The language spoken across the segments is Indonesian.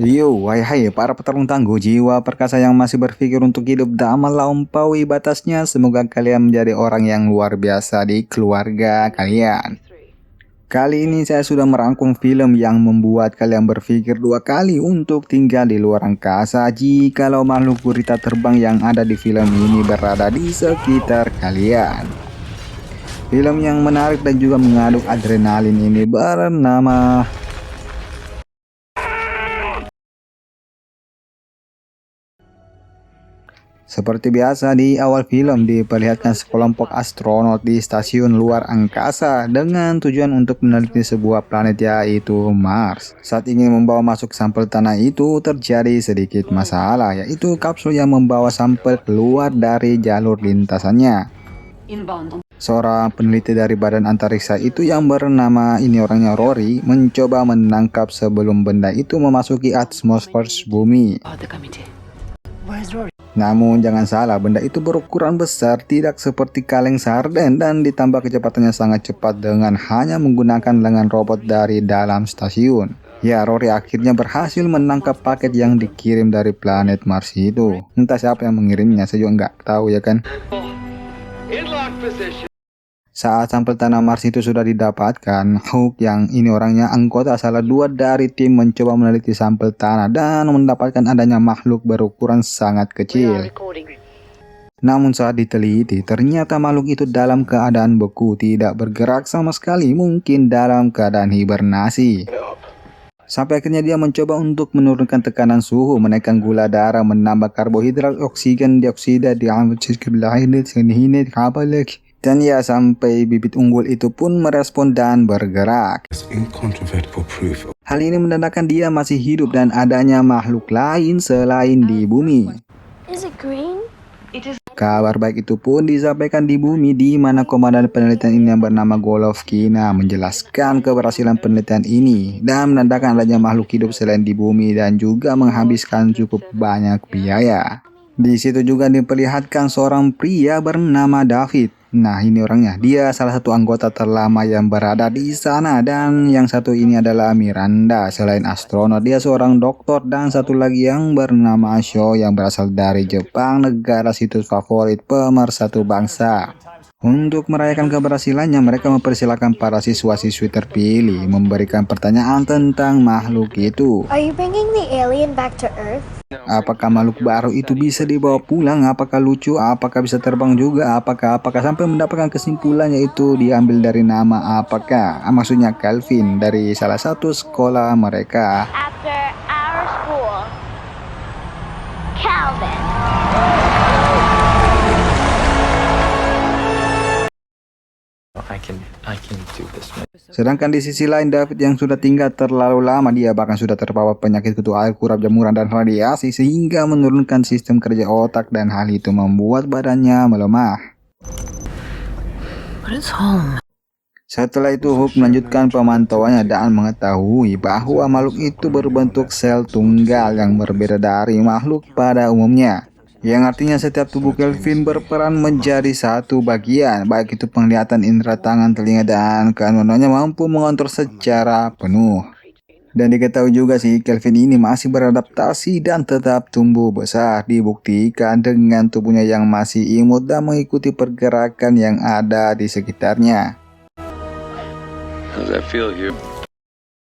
Yo, hai para petarung tangguh jiwa perkasa yang masih berpikir untuk hidup dan melampaui batasnya. Semoga kalian menjadi orang yang luar biasa di keluarga kalian. Kali ini saya sudah merangkum film yang membuat kalian berpikir dua kali untuk tinggal di luar angkasa jikalau makhluk gurita terbang yang ada di film ini berada di sekitar kalian. Film yang menarik dan juga mengaduk adrenalin ini bernama Seperti biasa, di awal film diperlihatkan sekelompok astronot di stasiun luar angkasa dengan tujuan untuk meneliti sebuah planet yaitu Mars. Saat ingin membawa masuk sampel tanah itu terjadi sedikit masalah, yaitu kapsul yang membawa sampel keluar dari jalur lintasannya. Seorang peneliti dari badan antariksa itu yang bernama orangnya Rory mencoba menangkap sebelum benda itu memasuki atmosfer bumi. Namun jangan salah, benda itu berukuran besar, tidak seperti kaleng sarden, dan ditambah kecepatannya sangat cepat dengan hanya menggunakan lengan robot dari dalam stasiun. Ya, Rory akhirnya berhasil menangkap paket yang dikirim dari planet Mars itu. Entah siapa yang mengirimnya, saya juga nggak tahu ya kan. Saat sampel tanah Mars itu sudah didapatkan, Hook yang orangnya anggota salah dua dari tim mencoba meneliti sampel tanah dan mendapatkan adanya makhluk berukuran sangat kecil. Namun saat diteliti, ternyata makhluk itu dalam keadaan beku, tidak bergerak sama sekali, mungkin dalam keadaan hibernasi. Sampai akhirnya dia mencoba untuk menurunkan tekanan suhu, menaikkan gula darah, menambah karbohidrat, oksigen, dioksida, dan ya sampai bibit unggul itu pun merespon dan bergerak. Hal ini menandakan dia masih hidup dan adanya makhluk lain selain di bumi. Kabar baik itu pun disampaikan di bumi, di mana komandan penelitian ini yang bernama Golovkina menjelaskan keberhasilan penelitian ini dan menandakan adanya makhluk hidup selain di bumi dan juga menghabiskan cukup banyak biaya. Di situ juga diperlihatkan seorang pria bernama David. Nah, ini orangnya, dia salah satu anggota terlama yang berada di sana, dan yang satu ini adalah Miranda. Selain astronot, dia seorang dokter, dan satu lagi yang bernama Sho yang berasal dari Jepang, negara situs favorit pemersatu bangsa. Untuk merayakan keberhasilannya, mereka mempersilahkan para siswa-siswi terpilih memberikan pertanyaan tentang makhluk itu. Are you bringing the alien back to Earth? Apakah makhluk baru itu bisa dibawa pulang? Apakah lucu? Apakah bisa terbang juga? Apakah sampai mendapatkan kesimpulan yaitu diambil dari nama apakah? Maksudnya Calvin dari salah satu sekolah mereka. After our school, Calvin. I can do this. Sedangkan di sisi lain, David yang sudah tinggal terlalu lama, dia bahkan sudah terpapar penyakit kutu air, kurap jamuran, dan radiasi sehingga menurunkan sistem kerja otak, dan hal itu membuat badannya melemah. Setelah itu Hook melanjutkan pemantauannya dan mengetahui bahwa makhluk itu berbentuk sel tunggal yang berbeda dari makhluk pada umumnya. Yang artinya setiap tubuh Calvin berperan menjadi satu bagian, baik itu penglihatan, indera tangan, telinga, dan keanuannya mampu mengontrol secara penuh. Dan diketahui juga sih, Calvin ini masih beradaptasi dan tetap tumbuh besar, dibuktikan dengan tubuhnya yang masih imut dan mengikuti pergerakan yang ada di sekitarnya.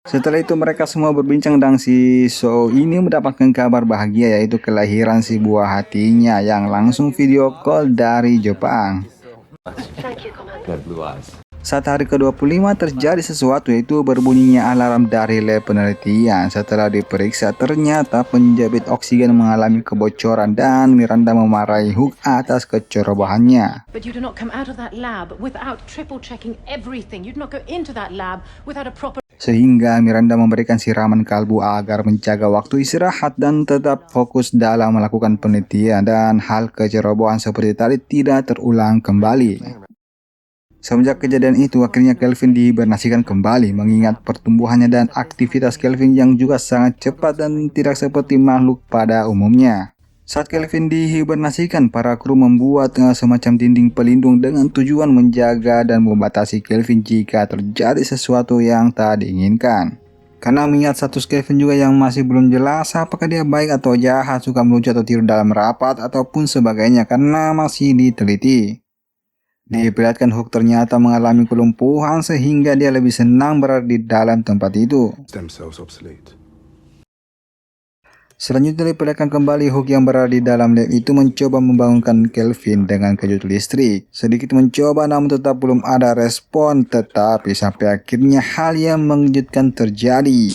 Setelah itu mereka semua berbincang dan si Sho ini mendapatkan kabar bahagia, yaitu kelahiran si buah hatinya yang langsung video call dari Jepang. Saat hari ke-25 terjadi sesuatu, yaitu berbunyinya alarm dari lab penelitian. Setelah diperiksa, ternyata penjepit oksigen mengalami kebocoran dan Miranda memarahi Hook atas kecerobohannya. But you do not come out of that lab without triple checking everything. You do not go into that lab without a proper. Sehingga Miranda memberikan siraman kalbu agar menjaga waktu istirahat dan tetap fokus dalam melakukan penelitian, dan hal kecerobohan seperti tadi tidak terulang kembali. Semenjak kejadian itu, akhirnya Calvin dihibernasikan kembali, mengingat pertumbuhannya dan aktivitas Calvin yang juga sangat cepat dan tidak seperti makhluk pada umumnya. Saat Calvin dihibernasikan, para kru membuat semacam dinding pelindung dengan tujuan menjaga dan membatasi Calvin jika terjadi sesuatu yang tak diinginkan. Karena mengingat status Kelvin juga yang masih belum jelas apakah dia baik atau jahat, suka melucu atau tidur dalam rapat ataupun sebagainya karena masih diteliti. Diperlihatkan Hook ternyata mengalami kelumpuhan sehingga dia lebih senang berada di dalam tempat itu. Stem cells obsolete. Selanjutnya diperlihatkan kembali Hook yang berada di dalam lab itu mencoba membangunkan Kelvin dengan kejut listrik. Sedikit mencoba namun tetap belum ada respon, tetapi sampai akhirnya hal yang mengejutkan terjadi.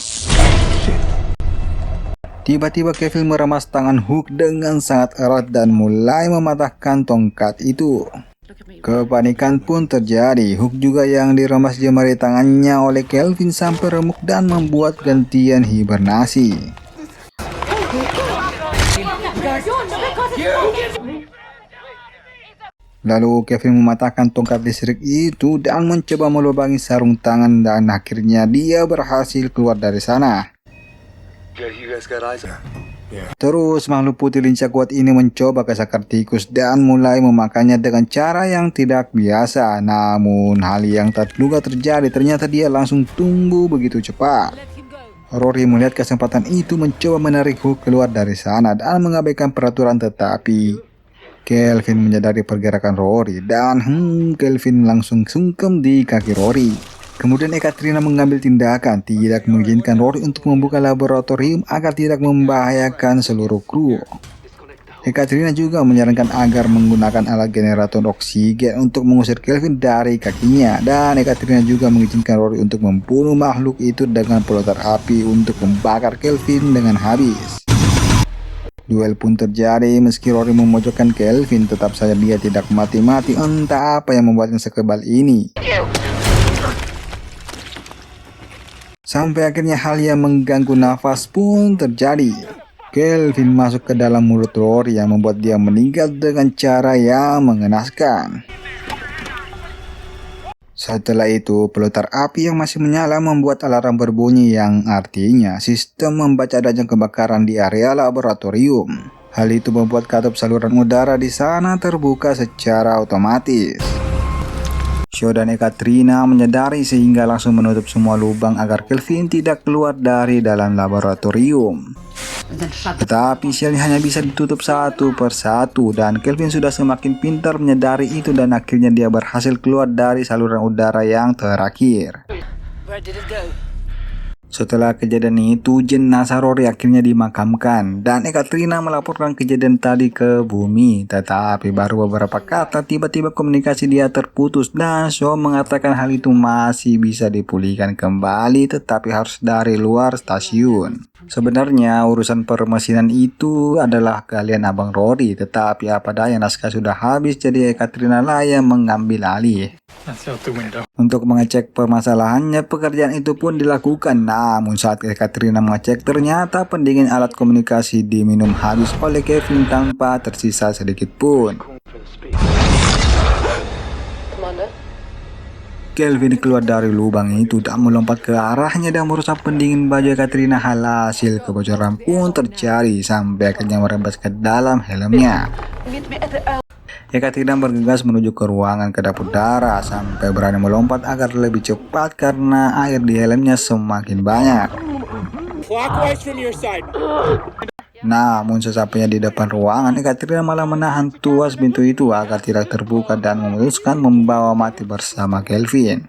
Tiba-tiba Kelvin meremas tangan Hook dengan sangat erat dan mulai mematahkan tongkat itu. Kepanikan pun terjadi. Hook juga yang diremas jemari tangannya oleh Kelvin sampai remuk dan membuat gantian hibernasi. Lalu Kelvin mematahkan tongkat listrik itu dan mencoba melubangi sarung tangan dan akhirnya dia berhasil keluar dari sana. Terus makhluk putih lincah kuat ini mencoba kesakar tikus dan mulai memakannya dengan cara yang tidak biasa. Namun hal yang tak terduga terjadi, ternyata dia langsung tumbuh begitu cepat. Rory melihat kesempatan itu mencoba menarik Hook keluar dari sana dan mengabaikan peraturan, tetapi Kelvin menyadari pergerakan Rory dan Kelvin langsung sungkem di kaki Rory. Kemudian Ekaterina mengambil tindakan tidak mengizinkan Rory untuk membuka laboratorium agar tidak membahayakan seluruh kru. Ekaterina juga menyarankan agar menggunakan alat generator oksigen untuk mengusir Kelvin dari kakinya, dan Ekaterina juga mengizinkan Rory untuk membunuh makhluk itu dengan pelontar api untuk membakar Kelvin dengan habis. Duel pun terjadi. Meski Rory memojokkan Kelvin, tetap saja dia tidak mati-mati. Entah apa yang membuatnya sekebal ini. Sampai akhirnya hal yang mengganggu nafas pun terjadi. Kelvin masuk ke dalam mulut Rory yang membuat dia meninggal dengan cara yang mengenaskan. Setelah itu, pelontar api yang masih menyala membuat alarm berbunyi yang artinya sistem membaca ajang kebakaran di area laboratorium. Hal itu membuat katup saluran udara di sana terbuka secara otomatis. Shaw dan Ekaterina menyadari sehingga langsung menutup semua lubang agar Kelvin tidak keluar dari dalam laboratorium. Tetapi selnya hanya bisa ditutup satu persatu dan Kelvin sudah semakin pintar menyadari itu dan akhirnya dia berhasil keluar dari saluran udara yang terakhir. Setelah kejadian itu, jenazah Rory akhirnya dimakamkan dan Ekaterina melaporkan kejadian tadi ke bumi. Tetapi baru beberapa kata tiba-tiba komunikasi dia terputus dan Shaw mengatakan hal itu masih bisa dipulihkan kembali tetapi harus dari luar stasiun. Sebenarnya urusan permesinan itu adalah kalian abang Rory, tetapi apa daya naskah sudah habis jadi Ekaterina lah yang mengambil alih. Untuk mengecek permasalahannya, pekerjaan itu pun dilakukan. Namun saat Ekaterina mengecek, ternyata pendingin alat komunikasi diminum habis oleh Kelvin tanpa tersisa sedikit pun. Kelvin keluar dari lubang itu dan melompat ke arahnya dan merusak pendingin baju Ekaterina. Hasil kebocoran pun terjadi sampai akhirnya merembes ke dalam helmnya. Ekaterina bergegas menuju ke ruangan kedap udara sampai berani melompat agar lebih cepat karena air di helmnya semakin banyak. Namun sesampainya di depan ruangan, Ekaterina malah menahan tuas pintu itu agar tidak terbuka dan memutuskan membawa mati bersama Kelvin.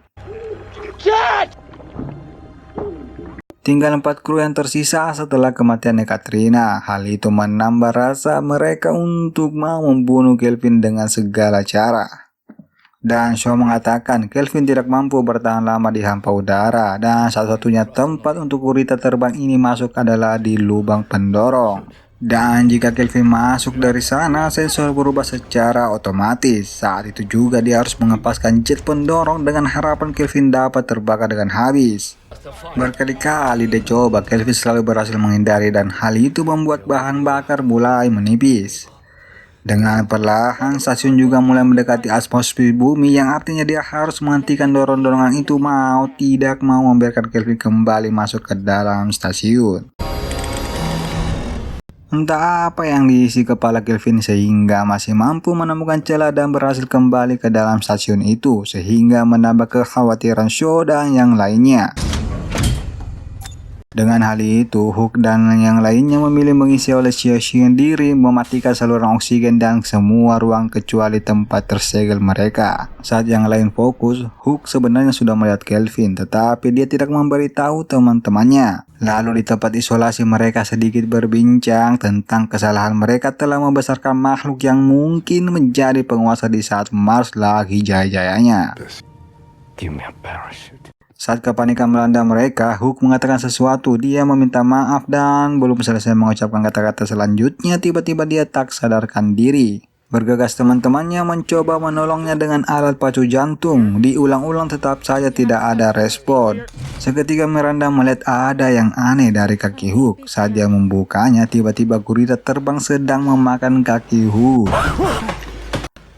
Tinggal 4 kru yang tersisa setelah kematian Ekaterina. Hal itu menambah rasa mereka untuk mau membunuh Kelvin dengan segala cara. Dan Shaw mengatakan Kelvin tidak mampu bertahan lama di hampa udara dan satu-satunya tempat untuk gurita terbang ini masuk adalah di lubang pendorong. Dan jika Kelvin masuk dari sana, sensor berubah secara otomatis. Saat itu juga dia harus mengepaskan jet pendorong dengan harapan Kelvin dapat terbakar dengan habis. Berkali-kali dia coba, Kelvin selalu berhasil menghindari dan hal itu membuat bahan bakar mulai menipis. Dengan perlahan, stasiun juga mulai mendekati atmosfer bumi yang artinya dia harus menghentikan dorong-dorongan itu mau tidak mau membiarkan Kelvin kembali masuk ke dalam stasiun. Entah apa yang diisi kepala Kelvin sehingga masih mampu menemukan celah dan berhasil kembali ke dalam stasiun itu sehingga menambah kekhawatiran Shaw dan yang lainnya. Dengan hal itu, Hook dan yang lainnya memilih mengisi oleh sia-sia diri, mematikan saluran oksigen dan semua ruang kecuali tempat tersegel mereka. Saat yang lain fokus, Hook sebenarnya sudah melihat Kelvin, tetapi dia tidak memberitahu teman-temannya. Lalu di tempat isolasi mereka sedikit berbincang tentang kesalahan mereka telah membesarkan makhluk yang mungkin menjadi penguasa di saat Mars lagi jaya-jayanya. Give me a parachute. Saat kepanikan melanda mereka, Hook mengatakan sesuatu. Dia meminta maaf dan belum selesai mengucapkan kata-kata selanjutnya, tiba-tiba dia tak sadarkan diri. Bergegas teman-temannya mencoba menolongnya dengan alat pacu jantung. Diulang-ulang tetap saja tidak ada respon. Seketika Miranda melihat ada yang aneh dari kaki Hook. Saat dia membukanya, tiba-tiba gurita terbang sedang memakan kaki Hook.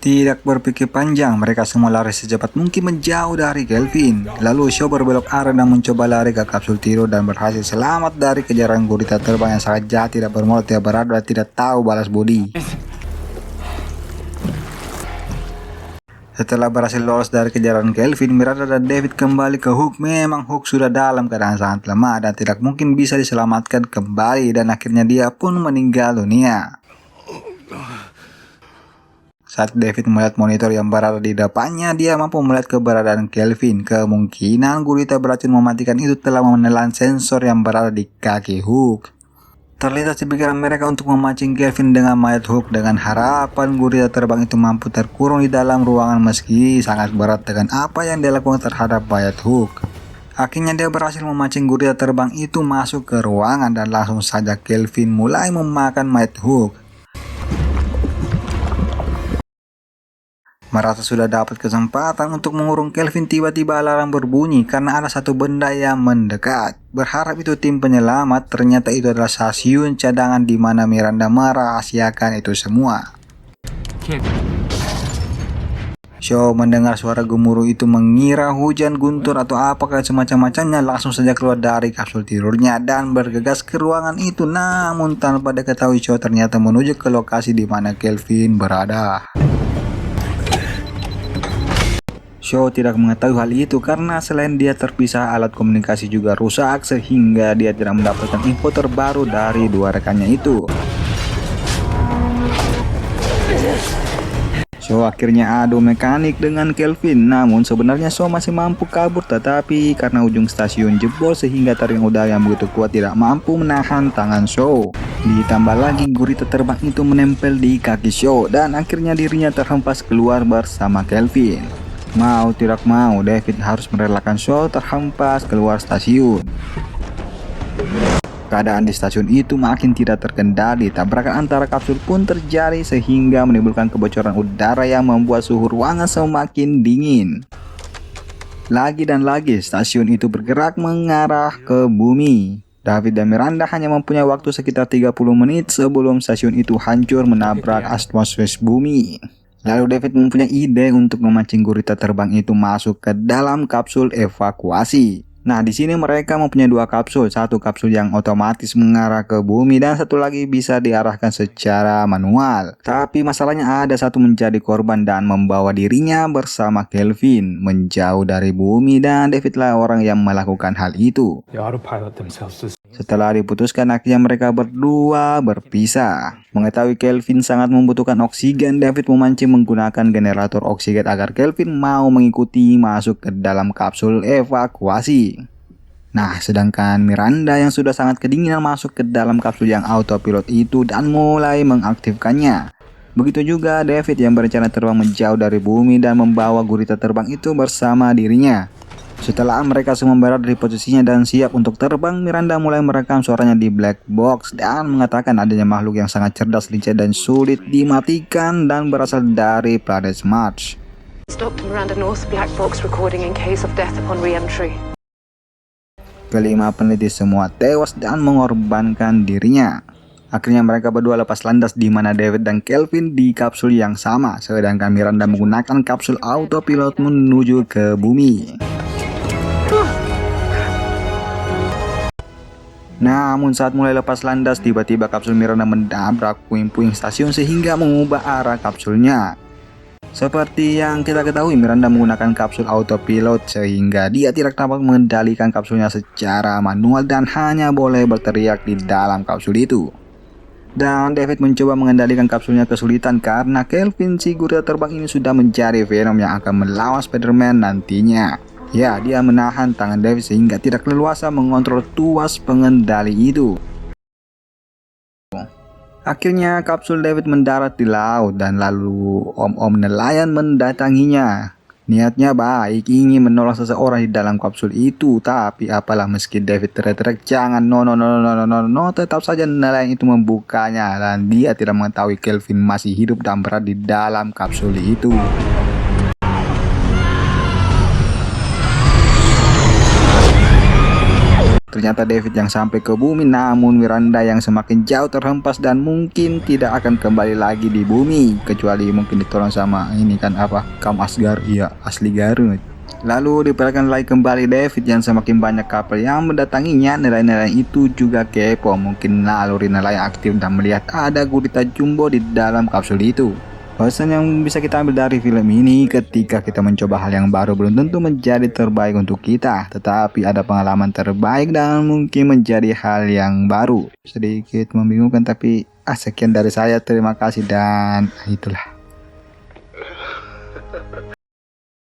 Tidak berpikir panjang, mereka semua lari secepat mungkin menjauh dari Kelvin. Lalu Shaw berbelok arah dan mencoba lari ke kapsul tidur dan berhasil selamat dari kejaran gurita terbang yang sangat jahat, tidak bermoral, tidak beradu, dan tidak tahu balas budi. Setelah berhasil lolos dari kejaran Kelvin, Miranda dan David kembali ke Hook. Memang Hook sudah dalam keadaan sangat lemah dan tidak mungkin bisa diselamatkan kembali, dan akhirnya dia pun meninggal dunia. Saat David melihat monitor yang berada di depannya, dia mampu melihat keberadaan Kelvin. Kemungkinan gurita beracun mematikan itu telah menelan sensor yang berada di kaki Hook. Terlintas di pikiran mereka untuk memancing Kelvin dengan mayat Hook dengan harapan gurita terbang itu mampu terkurung di dalam ruangan meski sangat berat dengan apa yang dia lakukan terhadap mayat Hook. Akhirnya dia berhasil memancing gurita terbang itu masuk ke ruangan dan langsung saja Kelvin mulai memakan mayat Hook. Merasa sudah dapat kesempatan untuk mengurung Kelvin, tiba-tiba alarm berbunyi karena ada satu benda yang mendekat. Berharap itu tim penyelamat, ternyata itu adalah stasiun cadangan di mana Miranda merahasiakan itu semua. Shaw mendengar suara gemuruh itu mengira hujan guntur atau apakah semacam-macamnya, langsung saja keluar dari kapsul tidurnya dan bergegas ke ruangan itu. Namun tanpa diketahui Shaw ternyata menuju ke lokasi di mana Kelvin berada. Shaw tidak mengetahui hal itu karena selain dia terpisah, alat komunikasi juga rusak sehingga dia tidak mendapatkan info terbaru dari dua rekannya itu. Shaw akhirnya adu mekanik dengan Kelvin, namun sebenarnya Shaw masih mampu kabur, tetapi karena ujung stasiun jebol sehingga taring udara yang begitu kuat tidak mampu menahan tangan Shaw. Ditambah lagi gurita terbang itu menempel di kaki Shaw dan akhirnya dirinya terhempas keluar bersama Kelvin. Mau tidak mau, David harus merelakan Shaw terhempas keluar stasiun. Keadaan di stasiun itu makin tidak terkendali. Tabrakan antara kapsul pun terjadi sehingga menimbulkan kebocoran udara yang membuat suhu ruangan semakin dingin. Lagi dan lagi stasiun itu bergerak mengarah ke bumi. David dan Miranda hanya mempunyai waktu sekitar 30 menit sebelum stasiun itu hancur menabrak atmosfer bumi. Lalu David mempunyai ide untuk memancing gurita terbang itu masuk ke dalam kapsul evakuasi. Nah, di sini mereka mempunyai dua kapsul, satu kapsul yang otomatis mengarah ke bumi dan satu lagi bisa diarahkan secara manual. Tapi masalahnya ada satu menjadi korban dan membawa dirinya bersama Kelvin menjauh dari bumi, dan Davidlah orang yang melakukan hal itu. They autopilot themselves to Setelah diputuskan, akhirnya mereka berdua berpisah. Mengetahui Kelvin sangat membutuhkan oksigen, David memancing menggunakan generator oksigen agar Kelvin mau mengikuti masuk ke dalam kapsul evakuasi. Nah, sedangkan Miranda yang sudah sangat kedinginan masuk ke dalam kapsul yang autopilot itu dan mulai mengaktifkannya. Begitu juga David yang berencana terbang menjauh dari bumi dan membawa gurita terbang itu bersama dirinya. Setelah mereka semua berada di posisinya dan siap untuk terbang, Miranda mulai merekam suaranya di black box dan mengatakan adanya makhluk yang sangat cerdas, lincah, dan sulit dimatikan dan berasal dari planet Mars. Stop Miranda North black box recording in case of death upon re-entry. Kelima peneliti semua tewas dan mengorbankan dirinya. Akhirnya mereka berdua lepas landas di mana David dan Kelvin di kapsul yang sama, sedangkan Miranda menggunakan kapsul autopilot menuju ke bumi. Namun saat mulai lepas landas, tiba-tiba kapsul Miranda menabrak puing-puing stasiun sehingga mengubah arah kapsulnya. Seperti yang kita ketahui, Miranda menggunakan kapsul autopilot sehingga dia tidak dapat mengendalikan kapsulnya secara manual dan hanya boleh berteriak di dalam kapsul itu. Dan David mencoba mengendalikan kapsulnya kesulitan karena Kelvin, si gorila terbang ini, sudah mencari Venom yang akan melawan Spider-Man nantinya. Ya, dia menahan tangan David sehingga tidak leluasa mengontrol tuas pengendali itu. Akhirnya kapsul David mendarat di laut dan lalu om-om nelayan mendatanginya. Niatnya baik, ingin menolong seseorang di dalam kapsul itu, tapi apalah meski David teriak-teriak jangan, no, tetap saja nelayan itu membukanya dan dia tidak mengetahui Kelvin masih hidup dan berada di dalam kapsul itu. Ternyata David yang sampai ke bumi, namun Miranda yang semakin jauh terhempas dan mungkin tidak akan kembali lagi di bumi kecuali mungkin ditolong sama ini kan apa, kaum Asgard, iya asli Garut. Lalu diperlihatkan lagi kembali David yang semakin banyak kapal yang mendatanginya. Nelayan-nelayan itu juga kepo, mungkin naluri nelayan aktif dan melihat ada gurita jumbo di dalam kapsul itu. Pesan yang bisa kita ambil dari film ini, ketika kita mencoba hal yang baru belum tentu menjadi terbaik untuk kita, tetapi ada pengalaman terbaik dan mungkin menjadi hal yang baru. Sedikit membingungkan tapi sekian dari saya, terima kasih dan itulah.